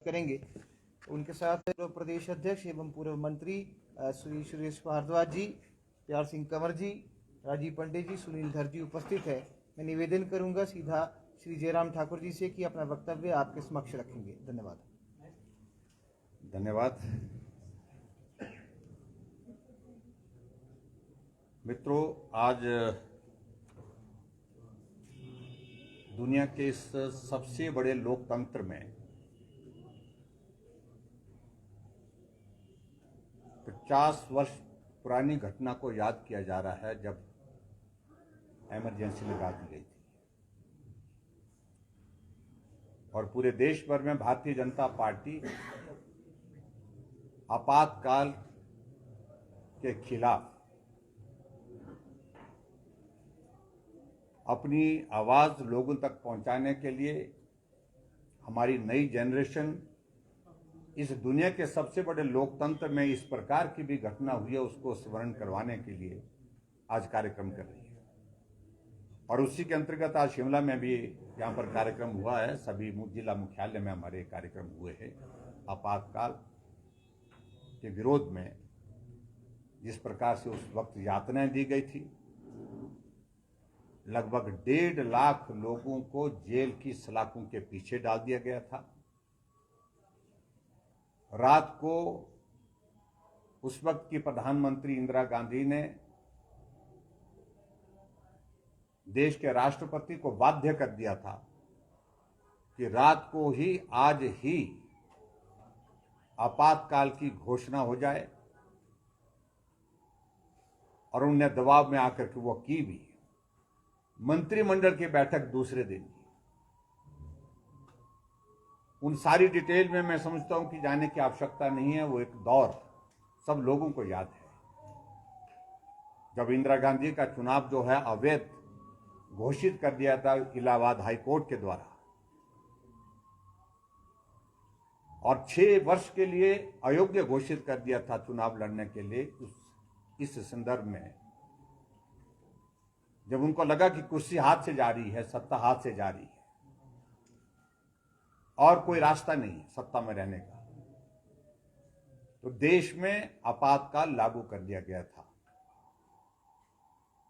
करेंगे। उनके साथ प्रदेश अध्यक्ष एवं पूर्व मंत्री श्री सुरेश भारद्वाज जी, प्यार सिंह कंवर जी, राजीव पंडित जी, सुनील धर जी उपस्थित है। मैं निवेदन करूंगा सीधा श्री जयराम ठाकुर जी से कि अपना वक्तव्य आपके समक्ष रखेंगे। धन्यवाद। धन्यवाद। मित्रों, आज दुनिया के इस सबसे बड़े लोकतंत्र में 50 वर्ष पुरानी घटना को याद किया जा रहा है जब इमरजेंसी लगा दी गई थी और पूरे देश भर में भारतीय जनता पार्टी आपातकाल के खिलाफ अपनी आवाज लोगों तक पहुंचाने के लिए हमारी नई जनरेशन इस दुनिया के सबसे बड़े लोकतंत्र में इस प्रकार की भी घटना हुई है उसको स्मरण करवाने के लिए आज कार्यक्रम कर रही है। और उसी के अंतर्गत आज शिमला में भी यहाँ पर कार्यक्रम हुआ है। सभी जिला मुख्यालय में हमारे कार्यक्रम हुए हैं। आपातकाल के विरोध में जिस प्रकार से उस वक्त यातनाएं दी गई थी, लगभग 1.5 लाख लोगों को जेल की सलाखों के पीछे डाल दिया गया था। रात को उस वक्त की प्रधानमंत्री इंदिरा गांधी ने देश के राष्ट्रपति को बाध्य कर दिया था कि रात को ही आज ही आपातकाल की घोषणा हो जाए और उन्हें दबाव में आकर के वो की भी। मंत्रिमंडल की बैठक दूसरे दिन। उन सारी डिटेल में मैं समझता हूं कि जाने की आवश्यकता नहीं है। वो एक दौर सब लोगों को याद है जब इंदिरा गांधी का चुनाव जो है अवैध घोषित कर दिया था इलाहाबाद हाई कोर्ट के द्वारा और 6 वर्ष के लिए अयोग्य घोषित कर दिया था चुनाव लड़ने के लिए। इस संदर्भ में जब उनको लगा कि कुर्सी हाथ से जा रही है, सत्ता हाथ से जा रही है और कोई रास्ता नहीं सत्ता में रहने का, तो देश में आपातकाल लागू कर दिया गया था।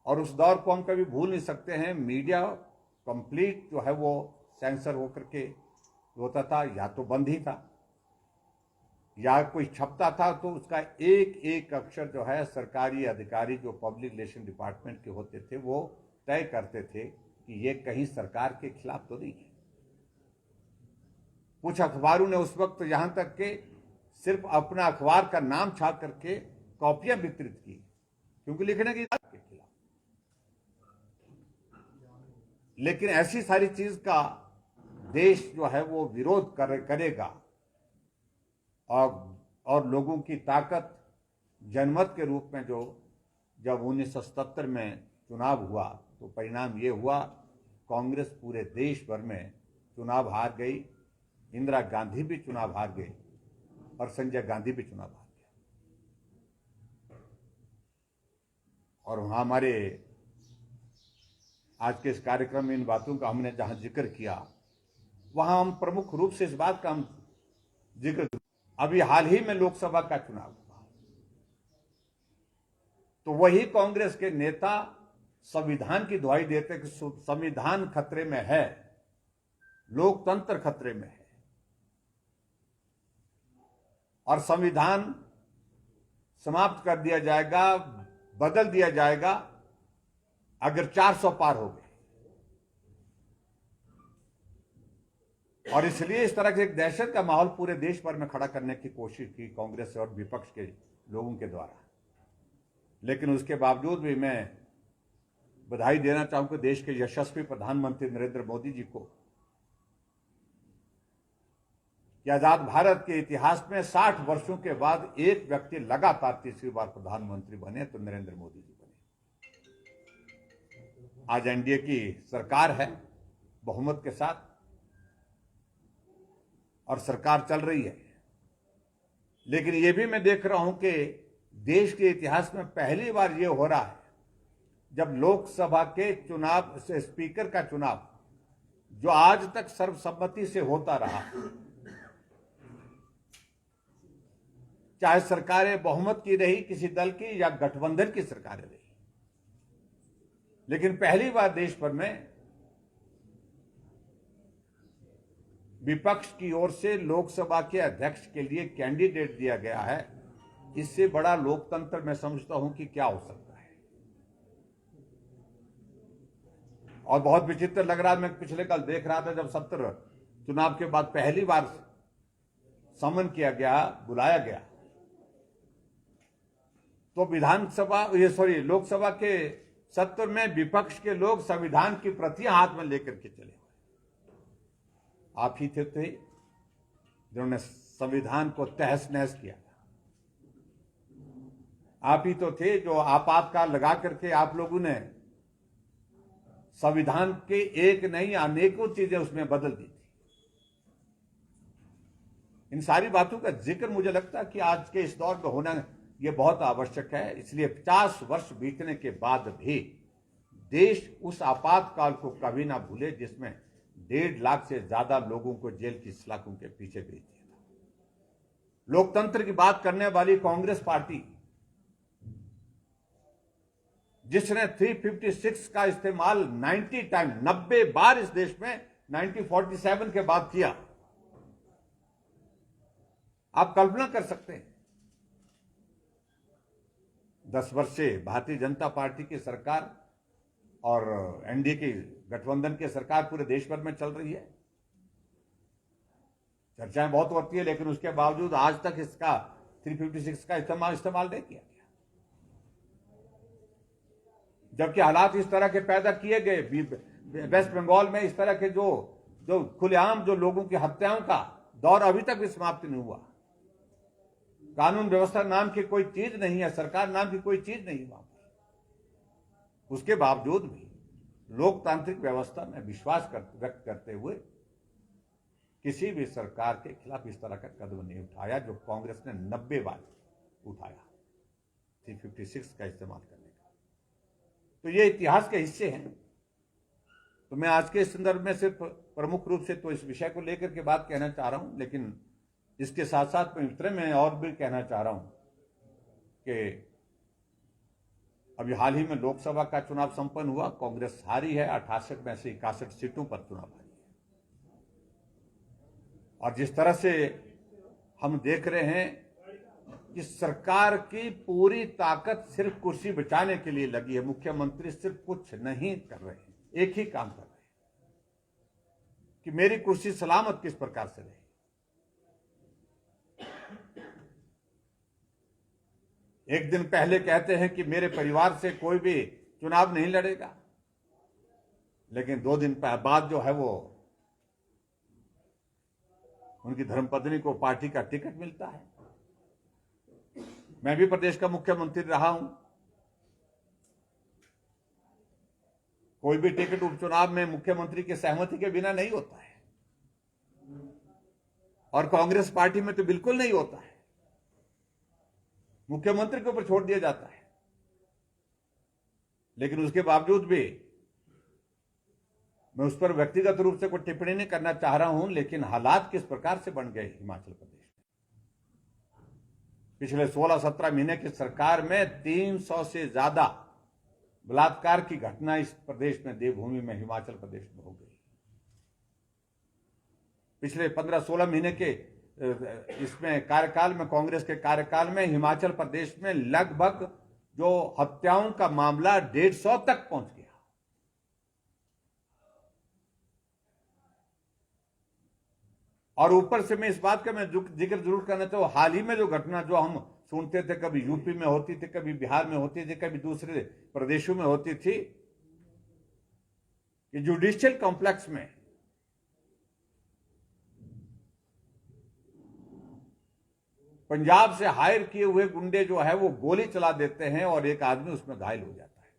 और उस दौर को हम कभी भूल नहीं सकते हैं। मीडिया कंप्लीट जो है वो सेंसर होकर के होता था, या तो बंद ही था या कोई छपता था तो उसका एक एक अक्षर जो है सरकारी अधिकारी जो पब्लिक रिलेशन डिपार्टमेंट के होते थे वो तय करते थे कि ये कहीं सरकार के खिलाफ तो नहीं है। कुछ अखबारों ने उस वक्त यहां तक के सिर्फ अपना अखबार का नाम छाप करके कॉपियां वितरित की क्योंकि लिखने की के खिलाफ। लेकिन ऐसी सारी चीज का देश जो है वो विरोध करेगा और लोगों की ताकत जनमत के रूप में जो जब 1977 में चुनाव हुआ तो परिणाम ये हुआ कांग्रेस पूरे देश भर में चुनाव हार गई। इंदिरा गांधी भी चुनाव हार गई और संजय गांधी भी चुनाव हार गए। और वहां हमारे आज के इस कार्यक्रम में इन बातों का हमने जहां जिक्र किया वहां हम प्रमुख रूप से इस बात का हम जिक्र, अभी हाल ही में लोकसभा का चुनाव हुआ तो वही कांग्रेस के नेता संविधान की दुहाई देते कि संविधान खतरे में है, लोकतंत्र खतरे में है और संविधान समाप्त कर दिया जाएगा, बदल दिया जाएगा अगर 400 पार हो गए। और इसलिए इस तरह के एक दहशत का माहौल पूरे देश भर में खड़ा करने की कोशिश की कांग्रेस और विपक्ष के लोगों के द्वारा। लेकिन उसके बावजूद भी मैं बधाई देना चाहूंगा देश के यशस्वी प्रधानमंत्री नरेंद्र मोदी जी को कि आजाद भारत के इतिहास में 60 वर्षों के बाद एक व्यक्ति लगातार तीसरी बार प्रधानमंत्री बने तो नरेंद्र मोदी जी बने। आज एनडीए की सरकार है बहुमत के साथ और सरकार चल रही है। लेकिन यह भी मैं देख रहा हूं कि देश के इतिहास में पहली बार यह हो रहा है जब लोकसभा के चुनाव से स्पीकर का चुनाव जो आज तक सर्वसम्मति से होता रहा चाहे सरकारें बहुमत की रही किसी दल की या गठबंधन की सरकारें रही, लेकिन पहली बार देश भर में विपक्ष की ओर से लोकसभा के अध्यक्ष के लिए कैंडिडेट दिया गया है। इससे बड़ा लोकतंत्र मैं समझता हूं कि क्या हो सकता है। और बहुत विचित्र लग रहा है, मैं पिछले कल देख रहा था जब 70 चुनाव के बाद पहली बार समन किया गया, बुलाया गया, तो लोकसभा के सत्र में विपक्ष के लोग संविधान की प्रतियां हाथ में लेकर के चले। आप ही थे जिन्होंने संविधान को तहस नहस किया। आप ही तो थे जो आपातकाल लगा करके आप लोगों ने संविधान के एक नहीं अनेकों चीजें उसमें बदल दी थी। इन सारी बातों का जिक्र मुझे लगता है कि आज के इस दौर में होना यह बहुत आवश्यक है। इसलिए 50 वर्ष बीतने के बाद भी देश उस आपातकाल को कभी ना भूले जिसमें 1.5 लाख से ज्यादा लोगों को जेल की सलाखों के पीछे भेज दिया था। लोकतंत्र की बात करने वाली कांग्रेस पार्टी जिसने 356 का इस्तेमाल 90 बार इस देश में 1947 के बाद किया, आप कल्पना कर सकते हैं 10 वर्ष से भारतीय जनता पार्टी की सरकार और एनडीए की गठबंधन की सरकार पूरे देश भर में चल रही है। चर्चाएं बहुत होती है, लेकिन उसके बावजूद आज तक इसका 356 का इस्तेमाल नहीं किया गया। जबकि हालात इस तरह के पैदा किए गए, वेस्ट बंगाल में इस तरह के जो खुलेआम जो लोगों की हत्याओं का दौर अभी तक भी समाप्त नहीं हुआ। कानून व्यवस्था नाम की कोई चीज नहीं है, सरकार नाम की कोई चीज नहीं वहां पर। उसके बावजूद भी लोकतांत्रिक व्यवस्था में विश्वास व्यक्त करते हुए किसी भी सरकार के खिलाफ इस तरह का कदम नहीं उठाया जो कांग्रेस ने 90 बार उठाया 356 का इस्तेमाल करने का। तो ये इतिहास के हिस्से हैं। तो मैं आज के इस संदर्भ में सिर्फ प्रमुख रूप से तो इस विषय को लेकर के बात कहना चाह रहा हूं, लेकिन इसके साथ साथ मैं और भी कहना चाह रहा हूं कि अभी हाल ही में लोकसभा का चुनाव संपन्न हुआ। कांग्रेस हारी है, 68 में से 61 सीटों पर चुनाव हारी है। और जिस तरह से हम देख रहे हैं कि सरकार की पूरी ताकत सिर्फ कुर्सी बचाने के लिए लगी है। मुख्यमंत्री सिर्फ कुछ नहीं कर रहे हैं, एक ही काम कर रहे हैं कि मेरी कुर्सी सलामत किस प्रकार से रहे। एक दिन पहले कहते हैं कि मेरे परिवार से कोई भी चुनाव नहीं लड़ेगा, लेकिन 2 दिन बाद जो है वो उनकी धर्मपत्नी को पार्टी का टिकट मिलता है। मैं भी प्रदेश का मुख्यमंत्री रहा हूं। कोई भी टिकट उपचुनाव में मुख्यमंत्री की सहमति के बिना नहीं होता है, और कांग्रेस पार्टी में तो बिल्कुल नहीं होता है। मुख्यमंत्री के ऊपर छोड़ दिया जाता है। लेकिन उसके बावजूद भी मैं उस पर व्यक्तिगत रूप से कोई टिप्पणी नहीं करना चाह रहा हूं, लेकिन हालात किस प्रकार से बन गए हिमाचल प्रदेश में। पिछले 16-17 महीने की सरकार में 300 से ज्यादा बलात्कार की घटना इस प्रदेश में, देवभूमि में, हिमाचल प्रदेश में हो गई। पिछले 15-16 महीने के इसमें कार्यकाल में, कांग्रेस के कार्यकाल में हिमाचल प्रदेश में लगभग जो हत्याओं का मामला 150 तक पहुंच गया। और ऊपर से मैं इस बात का मैं जिक्र जरूर करना चाहूँ, हाल ही में जो घटना जो हम सुनते थे, कभी यूपी में होती थी, कभी बिहार में होती थी, कभी दूसरे प्रदेशों में होती थी, कि जुडिशियल कॉम्प्लेक्स में पंजाब से हायर किए हुए गुंडे जो है वो गोली चला देते हैं और एक आदमी उसमें घायल हो जाता है।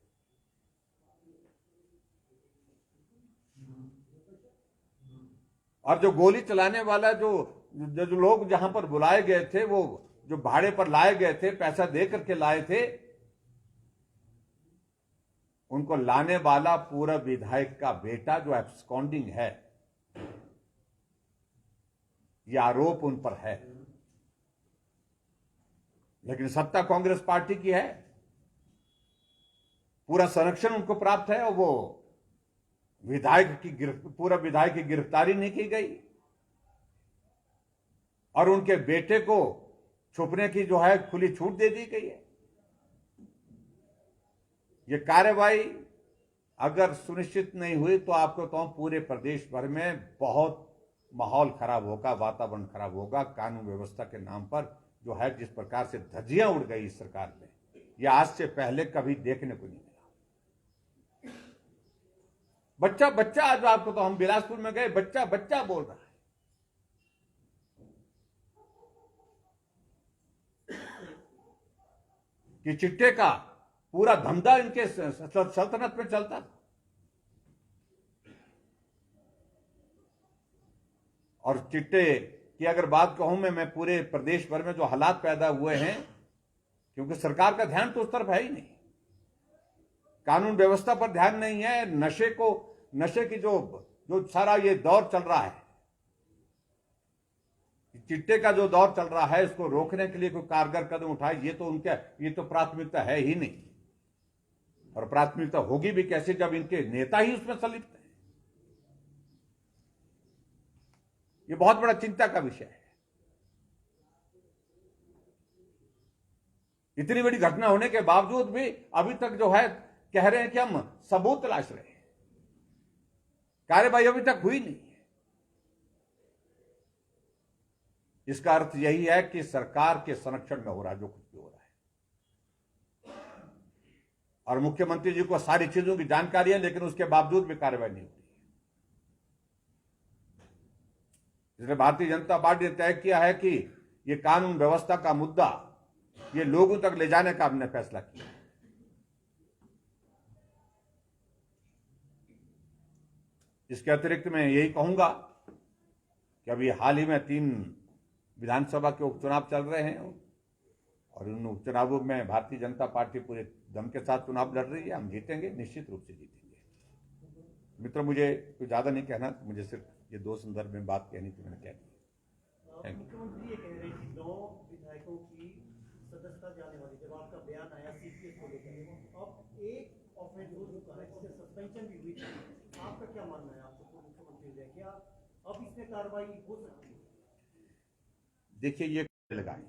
और जो गोली चलाने वाला जो लोग जहां पर बुलाए गए थे, वो जो भाड़े पर लाए गए थे, पैसा दे करके लाए थे, उनको लाने वाला पूरा विधायक का बेटा जो एब्सकॉन्डिंग है, यह आरोप उन पर है। लेकिन सत्ता कांग्रेस पार्टी की है, पूरा संरक्षण उनको प्राप्त है और वो पूरा विधायक की गिरफ्तारी नहीं की गई और उनके बेटे को छुपने की जो है खुली छूट दे दी गई है। ये कार्रवाई अगर सुनिश्चित नहीं हुई तो आपको तो पूरे प्रदेश भर में बहुत माहौल खराब होगा, वातावरण खराब होगा। कानून व्यवस्था के नाम पर जो है जिस प्रकार से धज्जियां उड़ गई इस सरकार में, यह आज से पहले कभी देखने को नहीं मिला। बच्चा बच्चा, आज आपको तो हम बिलासपुर में गए, बच्चा बच्चा बोल रहा है। कि चिट्टे का पूरा धंधा इनके सल्तनत में चलता था और चिट्टे की अगर बात कहूं मैं पूरे प्रदेश भर में जो हालात पैदा हुए हैं, क्योंकि सरकार का ध्यान तो उस तरफ है ही नहीं, कानून व्यवस्था पर ध्यान नहीं है। नशे की जो सारा ये दौर चल रहा है, चिट्टे का जो दौर चल रहा है, इसको रोकने के लिए कोई कारगर कदम उठाए, ये तो प्राथमिकता है ही नहीं। और प्राथमिकता होगी भी कैसे जब इनके नेता ही उसमें संलिप्त है। ये बहुत बड़ा चिंता का विषय है। इतनी बड़ी घटना होने के बावजूद भी अभी तक जो है कह रहे हैं कि हम सबूत तलाश रहे हैं, कार्रवाई अभी तक हुई नहीं है। इसका अर्थ यही है कि सरकार के संरक्षण में हो रहा है जो कुछ भी हो रहा है, और मुख्यमंत्री जी को सारी चीजों की जानकारी है, लेकिन उसके बावजूद भी कार्रवाई नहीं होती है। इसलिए भारतीय जनता पार्टी ने तय किया है कि ये कानून व्यवस्था का मुद्दा ये लोगों तक ले जाने का हमने फैसला किया। इसके अतिरिक्त मैं यही कहूंगा कि अभी हाल ही में 3 विधानसभा के उपचुनाव चल रहे हैं और उन उपचुनावों में भारतीय जनता पार्टी पूरे दम के साथ चुनाव लड़ रही है। हम जीतेंगे, निश्चित रूप से जीतेंगे। मित्रों, मुझे कुछ ज्यादा नहीं कहना, मुझे सिर्फ ये 2 संदर्भ में बात कहनी थी, मैंने कह दी। मुख्यमंत्री ये कह रहे थे 9 विधायकों की सदस्यता जाने वाली, जब आपका बयान आया सीपीएस को लेकर, अब एक ऑफेंस हो चुका है जिससे सस्पेंशन भी हुई थी। आपका क्या मानना है? आपको मुख्यमंत्री ने क्या अब इसमें कार्रवाई हो सकती है? देखिए, ये लगाए,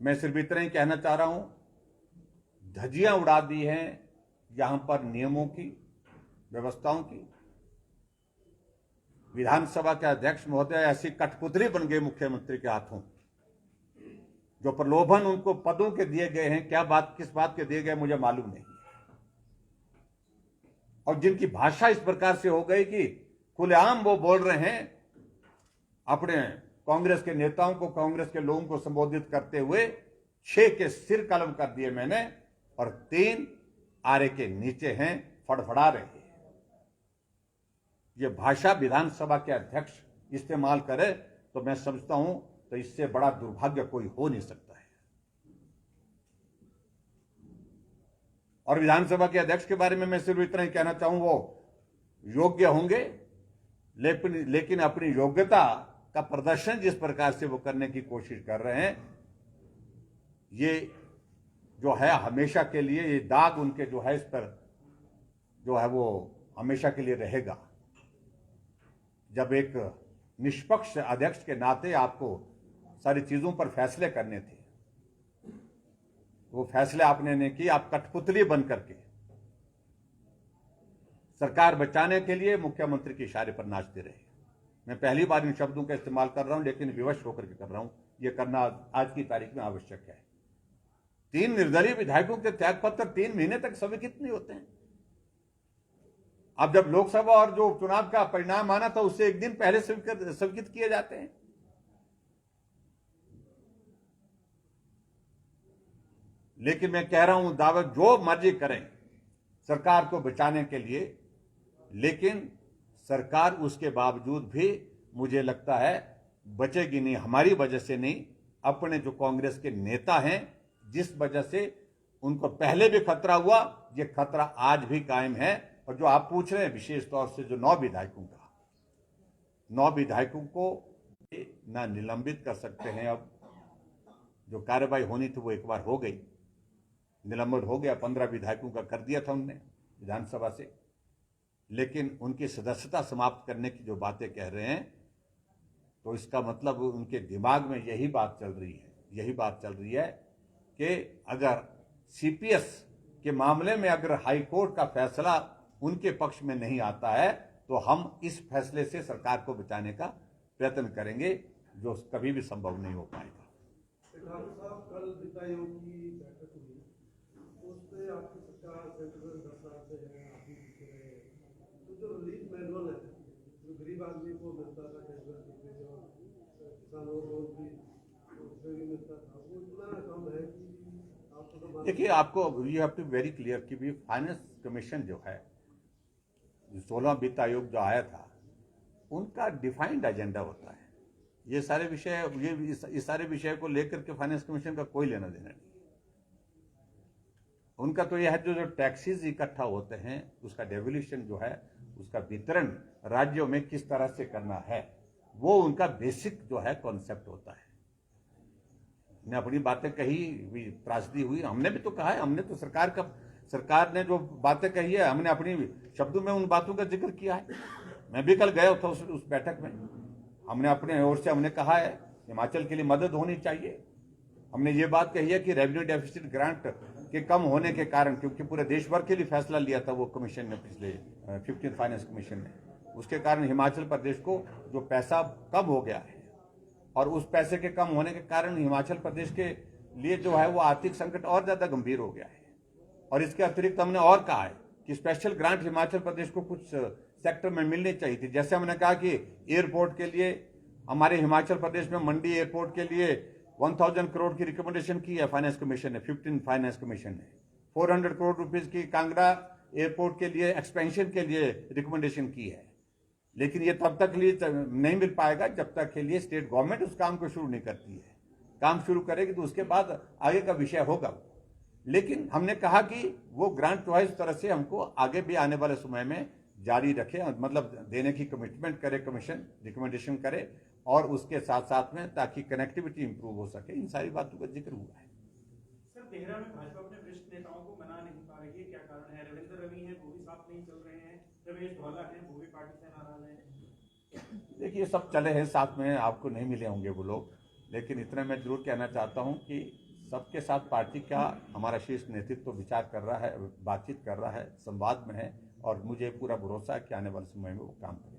मैं सिर्फ इतना ही कहना चाह रहा हूं, धज्जियां उड़ा दी हैं यहां पर नियमों की, व्यवस्थाओं की। विधानसभा के अध्यक्ष महोदय ऐसी कठपुतली बन गए मुख्यमंत्री के हाथों, जो प्रलोभन उनको पदों के दिए गए हैं, क्या बात किस बात के दिए गए मुझे मालूम नहीं, और जिनकी भाषा इस प्रकार से हो गई कि खुलेआम वो बोल रहे हैं, अपने कांग्रेस के नेताओं को, कांग्रेस के लोगों को संबोधित करते हुए 6 के सिर कलम कर दिए मैंने और 3 आरे के नीचे हैं, फड़फड़ा रहे हैं। ये भाषा विधानसभा के अध्यक्ष इस्तेमाल करे तो मैं समझता हूं तो इससे बड़ा दुर्भाग्य कोई हो नहीं सकता है। और विधानसभा के अध्यक्ष के बारे में मैं सिर्फ इतना ही कहना चाहूं, वो योग्य होंगे, लेकिन अपनी योग्यता का प्रदर्शन जिस प्रकार से वो करने की कोशिश कर रहे हैं, ये जो है हमेशा के लिए ये दाग उनके जो है इस पर जो है वो हमेशा के लिए रहेगा। जब एक निष्पक्ष अध्यक्ष के नाते आपको सारी चीजों पर फैसले करने थे, वो फैसले आपने नहीं किए, आप कठपुतली बन करके सरकार बचाने के लिए मुख्यमंत्री के इशारे पर नाचते रहे। मैं पहली बार इन शब्दों का इस्तेमाल कर रहा हूं, लेकिन विवश होकर के कर रहा हूं, यह करना आज की तारीख में आवश्यक है। 3 निर्दलीय विधायकों के त्यागपत्र 3 महीने तक स्वीकृत नहीं होते हैं। अब जब लोकसभा और जो चुनाव का परिणाम आना था उससे 1 दिन पहले स्वीकृत किए जाते हैं। लेकिन मैं कह रहा हूं, दावा जो मर्जी करें सरकार को बचाने के लिए, लेकिन सरकार उसके बावजूद भी मुझे लगता है बचेगी नहीं, हमारी वजह से नहीं, अपने जो कांग्रेस के नेता हैं जिस वजह से उनको पहले भी खतरा हुआ, ये खतरा आज भी कायम है। और जो आप पूछ रहे हैं विशेष तौर से जो 9 विधायकों का, 9 विधायकों को ना निलंबित कर सकते हैं। अब जो कार्रवाई होनी थी वो एक बार हो गई, निलंबित हो गया, 15 विधायकों का कर दिया था उनने विधानसभा से, लेकिन उनकी सदस्यता समाप्त करने की जो बातें कह रहे हैं, तो इसका मतलब उनके दिमाग में यही बात चल रही है कि अगर सीपीएस के मामले में अगर हाई कोर्ट का फैसला उनके पक्ष में नहीं आता है तो हम इस फैसले से सरकार को बचाने का प्रयत्न करेंगे, जो कभी भी संभव नहीं हो पाएगा। ठाकुर साहब, कल वित्त आयोग की बैठक हुई, उसमें आपकी सरकार सेंटर में 10 साल से है, आप ही दिख रहे हैं, तो जो रिलीफ मैनुअल है जो गरीब आदमी को मिलता था कैशबैक के जो किसानों को भी उससे भी मिलता था, वो इतना कम है कि आपको तो देखिए, आपको you have to very clear कि भी फाइनेंस कमीशन जो है, जो 16वां वित्त आयोग जो आया था, उनका डिफाइंड एजेंडा होता है। ये सारे विषय, इस सारे विषय को लेकर के फाइनेंस कमीशन का कोई लेना देना नहीं। उनका तो यह है जो टैक्सेस इकट्ठा होते हैं उसका डेवल्यूशन जो है, उसका वितरण राज्यों में किस तरह से करना है, वो उनका बेसिक जो है कॉन्सेप्ट होता है। ने अपनी बातें कही, त्रासदी हुई, हमने भी तो कहा है, हमने तो सरकार ने जो बातें कही है, हमने अपनी शब्दों में उन बातों का जिक्र किया है। मैं भी कल गया था उस बैठक में, हमने अपने ओर से हमने कहा है हिमाचल के लिए मदद होनी चाहिए। हमने ये बात कही है कि रेवेन्यू डेफिसिट ग्रांट के कम होने के कारण, क्योंकि पूरे देश भर के लिए फैसला लिया था वो कमीशन ने, पिछले 15th फाइनेंस कमीशन ने, उसके कारण हिमाचल प्रदेश को जो पैसा कम हो गया है, और उस पैसे के कम होने के कारण हिमाचल प्रदेश के लिए जो है वो आर्थिक संकट और ज्यादा गंभीर हो गया है। और इसके अतिरिक्त हमने और कहा है कि स्पेशल ग्रांट हिमाचल प्रदेश को कुछ सेक्टर में मिलनी चाहिए थी। जैसे हमने कहा कि एयरपोर्ट के लिए हमारे हिमाचल प्रदेश में मंडी एयरपोर्ट के लिए 1000 करोड़ की रिकमेंडेशन की है फाइनेंस कमीशन ने, 15 फाइनेंस कमीशन ने 400 करोड़ रुपीज की कांगड़ा एयरपोर्ट के लिए एक्सपेंशन के लिए रिकमेंडेशन की है। लेकिन ये तब तक लिए नहीं मिल पाएगा जब तक के लिए स्टेट गवर्नमेंट उस काम को शुरू नहीं करती है। काम शुरू करेगी तो उसके बाद आगे का विषय होगा। लेकिन हमने कहा कि वो ग्रांट जो है इस तरह से हमको आगे भी आने वाले समय में जारी रखे, मतलब देने की कमिटमेंट करे कमीशन, रिकमेंडेशन करे, और उसके साथ साथ में ताकि कनेक्टिविटी इंप्रूव हो सके। इन सारी बातों का जिक्र हुआ है। सर, देहरा में भाजपा अपने वरिष्ठ नेताओं को मना नहीं पा रही है, क्या कारण है? रविंद्र रवि हैं, वो भी साथ नहीं चल रहे हैं, रमेश धवाला हैं, वो भी पार्टी से नाराज हैं। देखिए, सब चले हैं साथ में, आपको नहीं मिले होंगे वो लोग, लेकिन इतना मैं जरूर कहना चाहता हूं कि सबके साथ पार्टी का हमारा शीर्ष नेतृत्व विचार कर रहा है, बातचीत कर रहा है, संवाद में है, और मुझे पूरा भरोसा है कि आने वाले समय में वो काम करेंगे।